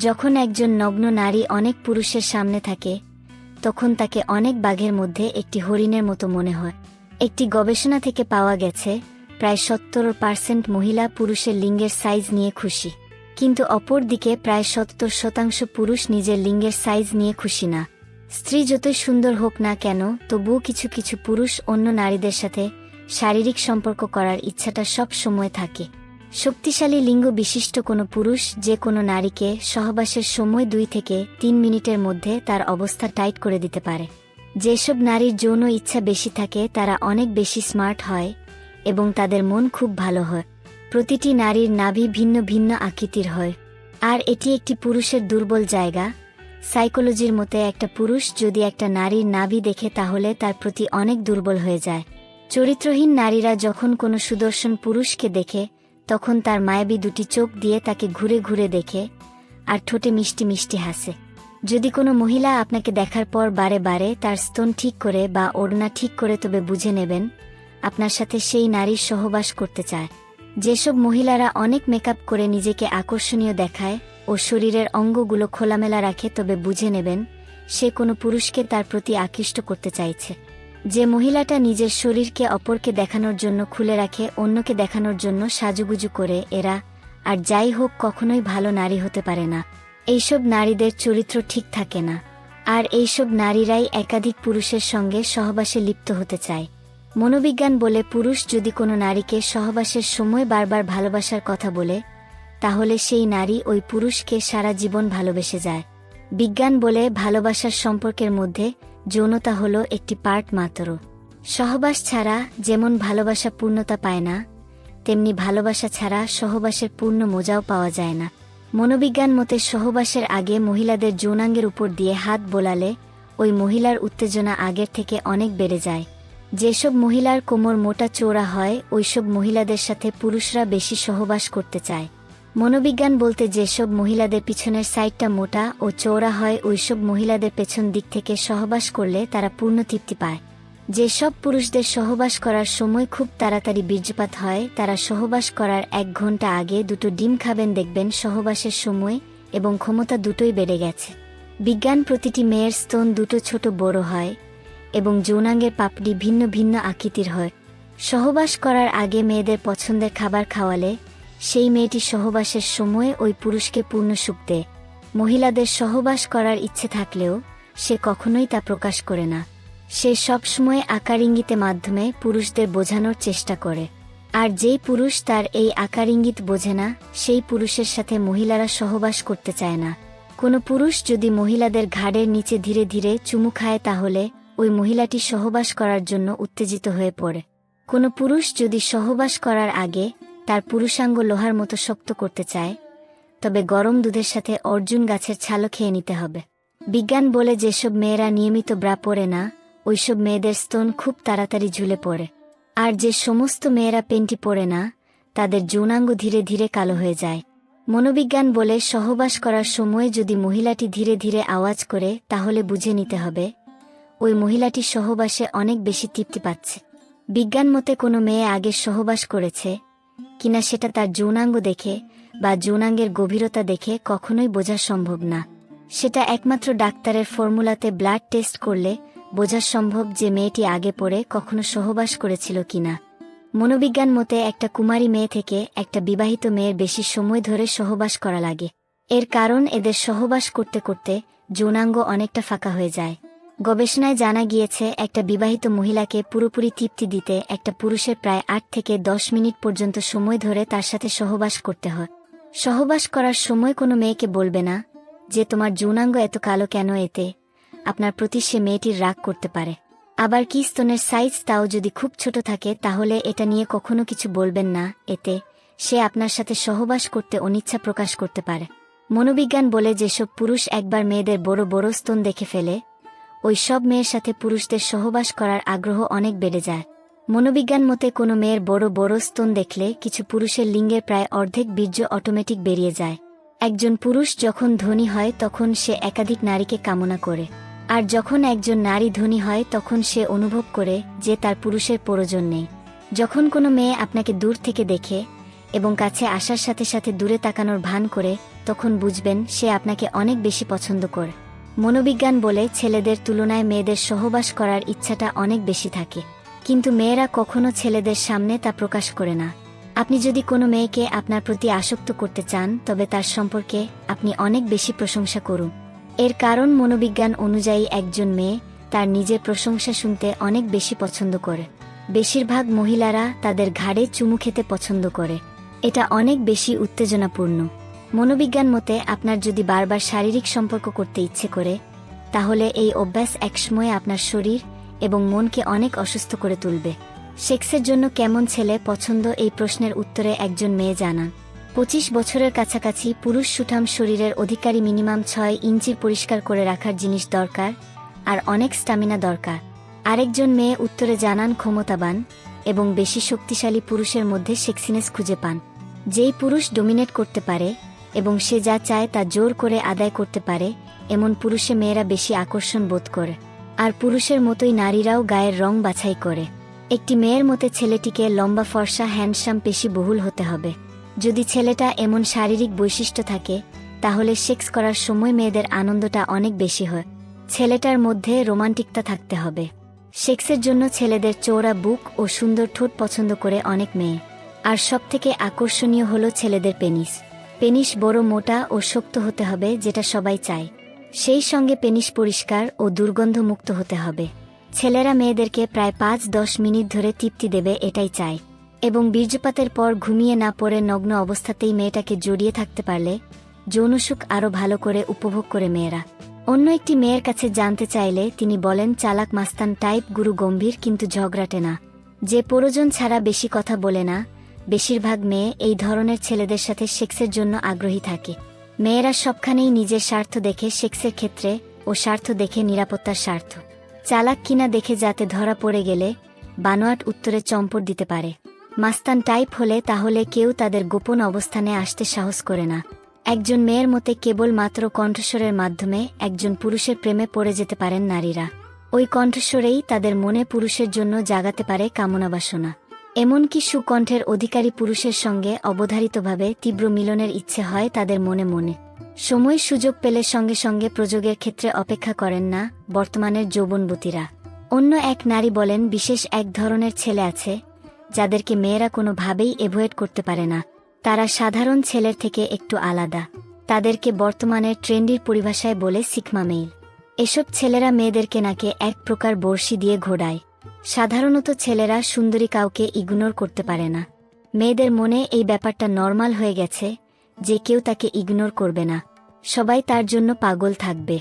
যখন একজন নগ্ন নারী অনেক পুরুষের সামনে থাকে তখন তাকে অনেক বাঘের মধ্যে একটি হরিণের মতো মনে হয়। একটি গবেষণা থেকে পাওয়া গেছে প্রায় 70% মহিলা পুরুষের লিঙ্গের সাইজ নিয়ে খুশি, কিন্তু অপর দিকে প্রায় 70% পুরুষ নিজের লিঙ্গের সাইজ নিয়ে খুশি না। স্ত্রী যতই সুন্দর হোক না কেন, তবুও কিছু কিছু পুরুষ অন্য নারীদের সাথে শারীরিক সম্পর্ক করার ইচ্ছাটা সব সময় থাকে। শক্তিশালী লিঙ্গ বিশিষ্ট কোনো পুরুষ যে কোনো নারীকে সহবাসের সময় 2 থেকে 3 মিনিটের মধ্যে তার অবস্থা টাইট করে দিতে পারে। যেসব নারীর যৌন ইচ্ছা বেশি থাকে তারা অনেক বেশি স্মার্ট হয় এবং তাদের মন খুব ভালো হয়। প্রতিটি নারীর নাভি ভিন্ন ভিন্ন আকৃতির হয়, আর এটি একটি পুরুষের দুর্বল জায়গা। সাইকোলজির মতে একটা পুরুষ যদি একটা নারীর নাভি দেখে তাহলে তার প্রতি অনেক দুর্বল হয়ে যায়। চরিত্রহীন নারীরা যখন কোনো সুদর্শন পুরুষকে দেখে তখন তার মায়াবী দুটি চোখ দিয়ে তাকে ঘুরে ঘুরে দেখে আর ঠোঁটে মিষ্টি মিষ্টি হাসে। যদি কোনো মহিলা আপনাকে দেখার পর বারে বারে তার স্তন ঠিক করে বা ওড়না ঠিক করে, তবে বুঝে নেবেন আপনার সাথে সেই নারীর সহবাস করতে চায়। যেসব মহিলারা অনেক মেকআপ করে নিজেকে আকর্ষণীয় দেখায় ও শরীরের অঙ্গগুলো খোলামেলা রাখে, তবে বুঝে নেবেন সে কোনো পুরুষকে তার প্রতি আকৃষ্ট করতে চাইছে। যে মহিলাটা নিজের শরীরকে অপরকে দেখানোর জন্য খুলে রাখে, অন্যকে দেখানোর জন্য সাজুগুজু করে, এরা আর যাই হোক কখনোই ভালো নারী হতে পারে না। এইসব নারীদের চরিত্র ঠিক থাকে না, আর এইসব নারীরাই একাধিক পুরুষের সঙ্গে সহবাসে লিপ্ত হতে চায়। মনোবিজ্ঞান বলে পুরুষ যদি কোনো নারীকে সহবাসের সময় বারবার ভালোবাসার কথা বলে তাহলে সেই নারী ওই পুরুষকে সারা জীবন ভালোবেসে যায়। বিজ্ঞান বলে ভালোবাসার সম্পর্কের মধ্যে যৌনতা হলো একটি পার্ট মাত্র। সহবাস ছাড়া যেমন ভালোবাসা পূর্ণতা পায় না, তেমনি ভালোবাসা ছাড়া সহবাসের পূর্ণ মজাও পাওয়া যায় না। মনোবিজ্ঞান মতে সহবাসের আগে মহিলাদের যৌনাঙ্গের উপর দিয়ে হাত বোলালে ওই মহিলার উত্তেজনা আগের থেকে অনেক বেড়ে যায়। যেসব মহিলার কোমর মোটা চওড়া হয় ওইসব মহিলাদের সাথে পুরুষরা বেশি সহবাস করতে চায়। মনোবিজ্ঞান বলতে যেসব মহিলাদের পিছনের সাইডটা মোটা ও চওড়া হয় ওইসব মহিলাদের পেছন দিক থেকে সহবাস করলে তারা পূর্ণ তৃপ্তি পায়। যেসব পুরুষদের সহবাস করার সময় খুব তাড়াতাড়ি বীর্যপাত হয় তারা সহবাস করার 1 ঘন্টা আগে 2টো ডিম খাবেন, দেখবেন সহবাসের সময় এবং ক্ষমতা দুটোই বেড়ে গেছে। বিজ্ঞান প্রতিটি মেয়ের স্তন 2টো ছোট বড় হয় এবং যৌনাঙ্গের পাপড়ি ভিন্ন ভিন্ন আকৃতির হয়। সহবাস করার আগে মেয়েদের পছন্দের খাবার খাওয়ালে সেই মেয়েটি সহবাসের সময়ে ওই পুরুষকে পূর্ণ সুখ দেয়। মহিলাদের সহবাস করার ইচ্ছে থাকলেও সে কখনোই তা প্রকাশ করে না। সে সবসময় আকার ইঙ্গিতের মাধ্যমে পুরুষদের বোঝানোর চেষ্টা করে, আর যেই পুরুষ তার এই আকার ইঙ্গিত বোঝে না সেই পুরুষের সাথে মহিলারা সহবাস করতে চায় না। কোনো পুরুষ যদি মহিলাদের ঘাড়ের নিচে ধীরে ধীরে চুমু খায় তাহলে ওই মহিলাটি সহবাস করার জন্য উত্তেজিত হয়ে পড়ে। কোনো পুরুষ যদি সহবাস করার আগে তার পুরুষাঙ্গ লোহার মতো শক্ত করতে চায় তবে গরম দুধের সাথে অর্জুন গাছের ছালও খেয়ে নিতে হবে। বিজ্ঞান বলে যেসব মেয়েরা নিয়মিত ব্রা পরে না ওইসব মেয়েদের স্তন খুব তাড়াতাড়ি ঝুলে পড়ে, আর যে সমস্ত মেয়েরা পেন্টি পরে না তাদের যৌনাঙ্গ ধীরে ধীরে কালো হয়ে যায়। মনোবিজ্ঞান বলে সহবাস করার সময় যদি মহিলাটি ধীরে ধীরে আওয়াজ করে তাহলে বুঝে নিতে হবে ওই মহিলাটি সহবাসে অনেক বেশি তৃপ্তি পাচ্ছে। বিজ্ঞান মতে কোনো মেয়ে আগে সহবাস করেছে কিনা সেটা তার যৌনাঙ্গ দেখে বা যৌনাঙ্গের গভীরতা দেখে কখনোই বোঝা সম্ভব না। সেটা একমাত্র ডাক্তারের ফর্মুলাতে ব্লাড টেস্ট করলে বোঝা সম্ভব যে মেয়েটি আগে পরে কখনো সহবাস করেছিল কিনা। মনোবিজ্ঞান মতে একটা কুমারী মেয়ে থেকে একটা বিবাহিত মেয়ের বেশি সময় ধরে সহবাস করা লাগে। এর কারণ এদের সহবাস করতে করতে যৌনাঙ্গ অনেকটা ফাঁকা হয়ে যায়। গবেষণায় জানা গিয়েছে একটা বিবাহিত মহিলাকে পুরোপুরি তৃপ্তি দিতে একটা পুরুষের প্রায় 8 থেকে 10 মিনিট পর্যন্ত সময় ধরে তার সাথে সহবাস করতে হয়। সহবাস করার সময় কোনো মেয়েকে বলবে না যে তোমার যৌনাঙ্গ এত কালো কেন, এতে আপনার প্রতি সে মেয়েটির রাগ করতে পারে। আবার কি স্তনের সাইজ তাও যদি খুব ছোট থাকে তাহলে এটা নিয়ে কখনো কিছু বলবেন না, এতে সে আপনার সাথে সহবাস করতে অনিচ্ছা প্রকাশ করতে পারে। মনোবিজ্ঞান বলে যেসব পুরুষ একবার মেয়েদের বড় বড় স্তন দেখে ফেলে ওই সব মেয়ের সাথে পুরুষদের সহবাস করার আগ্রহ অনেক বেড়ে যায়। মনোবিজ্ঞান মতে কোনো মেয়ের বড় বড় স্তন দেখলে কিছু পুরুষের লিঙ্গের প্রায় অর্ধেক বীর্য অটোমেটিক বেরিয়ে যায়। একজন পুরুষ যখন ধনী হয় তখন সে একাধিক নারীকে কামনা করে, আর যখন একজন নারী ধনী হয় তখন সে অনুভব করে যে তার পুরুষের প্রয়োজন নেই। যখন কোনো মেয়ে আপনাকে দূর থেকে দেখে এবং কাছে আসার সাথে সাথে দূরে তাকানোর ভান করে তখন বুঝবেন সে আপনাকে অনেক বেশি পছন্দ করে। মনোবিজ্ঞান বলে ছেলেদের তুলনায় মেয়েদের সহবাস করার ইচ্ছাটা অনেক বেশি থাকে, কিন্তু মেয়েরা কখনো ছেলেদের সামনে তা প্রকাশ করে না। আপনি যদি কোনো মেয়েকে আপনার প্রতি আসক্ত করতে চান, তবে তার সম্পর্কে আপনি অনেক বেশি প্রশংসা করুন। এর কারণ মনোবিজ্ঞান অনুযায়ী একজন মেয়ে তার নিজের প্রশংসা শুনতে অনেক বেশি পছন্দ করে। বেশিরভাগ মহিলারা তাদের ঘাড়ে চুমু খেতে পছন্দ করে। এটা অনেক বেশি উত্তেজনাপূর্ণ। মনোবিজ্ঞান মতে আপনার যদি বারবার শারীরিক সম্পর্ক করতে ইচ্ছে করে, তাহলে এই অভ্যাস একসময় আপনার শরীর এবং মনকে অনেক অসুস্থ করে তুলবে। সেক্সের জন্য কেমন ছেলে পছন্দ, এই প্রশ্নের উত্তরে একজন মেয়ে জানান, 25 বছরের কাছাকাছি পুরুষ সুঠাম শরীরের অধিকারী, মিনিমাম 6 ইঞ্চির পরিষ্কার করে রাখার জিনিস দরকার, আর অনেক স্টামিনা দরকার। আরেকজন মেয়ে উত্তরে জানান, ক্ষমতাবান এবং বেশি শক্তিশালী পুরুষের মধ্যে সেক্সিনেস খুঁজে পান। যেই পুরুষ ডোমিনেট করতে পারে এবং সে যা চায় তা জোর করে আদায় করতে পারে, এমন পুরুষে মেয়েরা বেশি আকর্ষণ বোধ করে। আর পুরুষের মতোই নারীরাও গায়ের রং বাছাই করে। একটি মেয়ের মতে ছেলেটিকে লম্বা, ফর্সা, হ্যান্ডসাম, পেশিবহুল হতে হবে। যদি ছেলেটা এমন শারীরিক বৈশিষ্ট্য থাকে, তাহলে সেক্স করার সময় মেয়েদের আনন্দটা অনেক বেশি হয়। ছেলেটার মধ্যে রোমান্টিকতা থাকতে হবে। সেক্সের জন্য ছেলেদের চওড়া বুক ও সুন্দর ঠোঁট পছন্দ করে অনেক মেয়ে। আর সবথেকে আকর্ষণীয় হলো ছেলেদের পেনিস। পেনিস বড়, মোটা ও শক্ত হতে হবে, যেটা সবাই চায়। সেই সঙ্গে পেনিস পরিষ্কার ও দুর্গন্ধমুক্ত হতে হবে। ছেলেরা মেয়েদেরকে প্রায় 5-10 মিনিট ধরে তৃপ্তি দেবে, এটাই চায়। এবং বীর্যপাতের পর ঘুমিয়ে না পড়ে নগ্ন অবস্থাতেই মেয়েটাকে জড়িয়ে থাকতে পারলে যৌনসুখ আরও ভালো করে উপভোগ করে মেয়েরা। অন্য একটি মেয়ের কাছে জানতে চাইলে তিনি বলেন, চালাক, মাস্তান টাইপ, গুরু গম্ভীর, কিন্তু ঝগড়াটে না, যে প্রয়োজন ছাড়া বেশি কথা বলে না। বেশিরভাগ মেয়ে এই ধরনের ছেলেদের সাথে সেক্সের জন্য আগ্রহী থাকে। মেয়েরা সবখানেই নিজের স্বার্থ দেখে সেক্সের ক্ষেত্রে, ও স্বার্থ দেখে নিরাপত্তার স্বার্থ। চালাক কিনা দেখে যাতে ধরা পড়ে গেলে বানোয়াট উত্তরে চম্পট দিতে পারে। মাস্তান টাইপ হলে তাহলে কেউ তাদের গোপন অবস্থানে আসতে সাহস করে না। একজন মেয়ের মতে কেবল মাত্র কণ্ঠস্বরের মাধ্যমে একজন পুরুষের প্রেমে পড়ে যেতে পারেন নারীরা। ওই কণ্ঠস্বরেই তাদের মনে পুরুষের জন্য জাগাতে পারে কামনা বাসনা। এমনকি সুকণ্ঠের অধিকারী পুরুষের সঙ্গে অবধারিতভাবে তীব্র মিলনের ইচ্ছে হয় তাদের মনে মনে। সময় সুযোগ পেলে সঙ্গে সঙ্গে প্রযোগের ক্ষেত্রে অপেক্ষা করেন না বর্তমানের যৌবনবতীরা। অন্য এক নারী বলেন, বিশেষ এক ধরনের ছেলে আছে যাদেরকে মেয়েরা কোনোভাবেই এভয়েড করতে পারে না। তারা সাধারণ ছেলের থেকে একটু আলাদা। তাদেরকে বর্তমানের ট্রেন্ডির পরিভাষায় বলে সিগমা মেইল। এসব ছেলেরা মেয়েদেরকে নাকে এক প্রকার বড়শি দিয়ে ঘোরায়। সাধারণত ছেলেরা সুন্দরী কাউকে ইগনোর করতে পারে না। মেয়েদের মনে এই ব্যাপারটা নর্মাল হয়ে গেছে যে কেউ তাকে ইগনোর করবে না, সবাই তার জন্য পাগল থাকবে।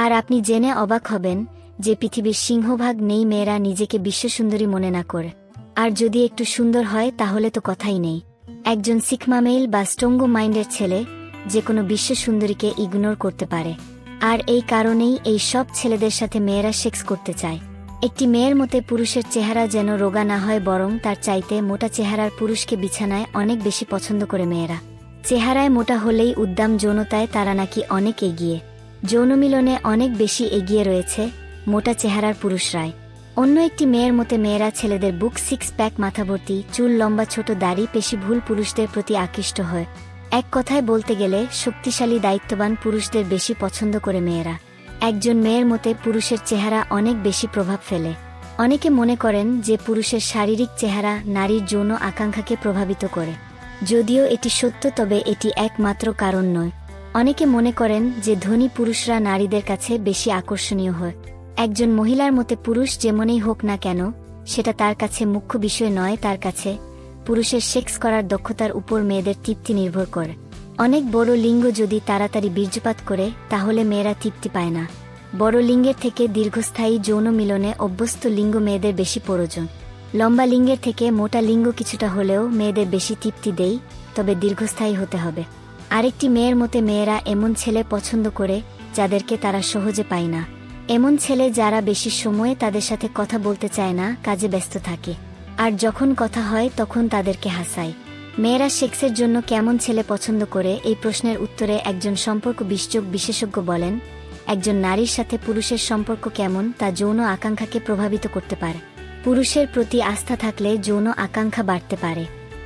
আর আপনি জেনে অবাক হবেন যে পৃথিবীর সিংহভাগ নেই মেয়েরা নিজেকে বিশ্বসুন্দরী মনে না করে। আর যদি একটু সুন্দর হয় তাহলে তো কথাই নেই। একজন সিগমা মেইল বা স্ট্রং মাইন্ডের ছেলে যে কোনো বিশ্বসুন্দরীকে ইগনোর করতে পারে। আর এই কারণেই এই সব ছেলেদের সাথে মেয়েরা সেক্স করতে চায়। একটি মেয়ের মতে পুরুষের চেহারা যেন রোগা না হয়, বরং তার চাইতে মোটা চেহারার পুরুষকে বিছানায় অনেক বেশি পছন্দ করে মেয়েরা। চেহারায় মোটা হলেই উদ্দাম, যৌনতায় তারা নাকি অনেক এগিয়ে। যৌনমিলনে অনেক বেশি এগিয়ে রয়েছে মোটা চেহারার পুরুষরাই। অন্য একটি মেয়ের মতে মেয়েরা ছেলেদের বুক, সিক্স প্যাক, মাথাভর্তি চুল, লম্বা ছোট দাড়ি, পেশিবহুল পুরুষদের প্রতি আকৃষ্ট হয়। এক কথায় বলতে গেলে শক্তিশালী, দায়িত্ববান পুরুষদের বেশি পছন্দ করে মেয়েরা। একজন মেয়ের মতে পুরুষের চেহারা অনেক বেশি প্রভাব ফেলে। অনেকে মনে করেন যে পুরুষের শারীরিক চেহারা নারীর যৌন আকাঙ্ক্ষাকে প্রভাবিত করে। যদিও এটি সত্য, তবে এটি একমাত্র কারণ নয়। অনেকে মনে করেন যে ধনী পুরুষরা নারীদের কাছে বেশি আকর্ষণীয় হয়। একজন মহিলার মতে পুরুষ যেমনই হোক না কেন, সেটা তার কাছে মুখ্য বিষয় নয়। তার কাছে পুরুষের সেক্স করার দক্ষতার উপর মেয়েদের তৃপ্তি নির্ভর করে। অনেক বড় লিঙ্গ যদি তাড়াতাড়ি বীর্যপাত করে, তাহলে মেয়েরা তৃপ্তি পায় না। বড় লিঙ্গের থেকে দীর্ঘস্থায়ী যৌন মিলনে অভ্যস্ত লিঙ্গ মেয়েদের বেশি প্রয়োজন। লম্বা লিঙ্গের থেকে মোটা লিঙ্গ কিছুটা হলেও মেয়েদের বেশি তৃপ্তি দেয়, তবে দীর্ঘস্থায়ী হতে হবে। আরেকটি মেয়ের মতে মেয়েরা এমন ছেলে পছন্দ করে যাদেরকে তারা সহজে পায় না। এমন ছেলে যারা বেশি সময়ে তাদের সাথে কথা বলতে চায় না, কাজে ব্যস্ত থাকে, আর যখন কথা হয় তখন তাদেরকে হাসায়। মেয়েরা সেক্সের জন্য কেমন ছেলে পছন্দ করে, এই প্রশ্নের উত্তরে একজন সম্পর্ক বিশেষজ্ঞ বলেন, একজন নারীর সাথে পুরুষের সম্পর্ক কেমন তা যৌন আকাঙ্ক্ষাকে প্রভাবিত করতে পারে। পুরুষের প্রতি আস্থা থাকলে যৌন আকাঙ্ক্ষা বাড়তে পারে।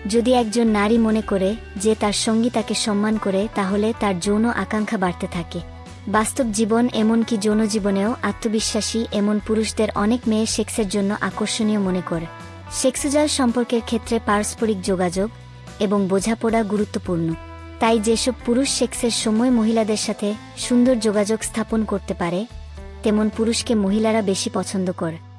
যদি একজন নারী মনে করে যে তার সঙ্গী তাকে সম্মান করে, তাহলে তার যৌন আকাঙ্ক্ষা বাড়তে থাকে। বাস্তব জীবন এমনকি যৌন জীবনেও আত্মবিশ্বাসী এমন পুরুষদের অনেক মেয়ে সেক্সের জন্য আকর্ষণীয় মনে করে। সেক্সুয়াল সম্পর্কের ক্ষেত্রে পারস্পরিক যোগাযোগ এবং বোঝাপড়া গুরুত্বপূর্ণ। তাই যেসব পুরুষ সেক্সের সময় মহিলাদের সাথে সুন্দর যোগাযোগ স্থাপন করতে পারে, তেমন পুরুষকে মহিলারা বেশি পছন্দ করে।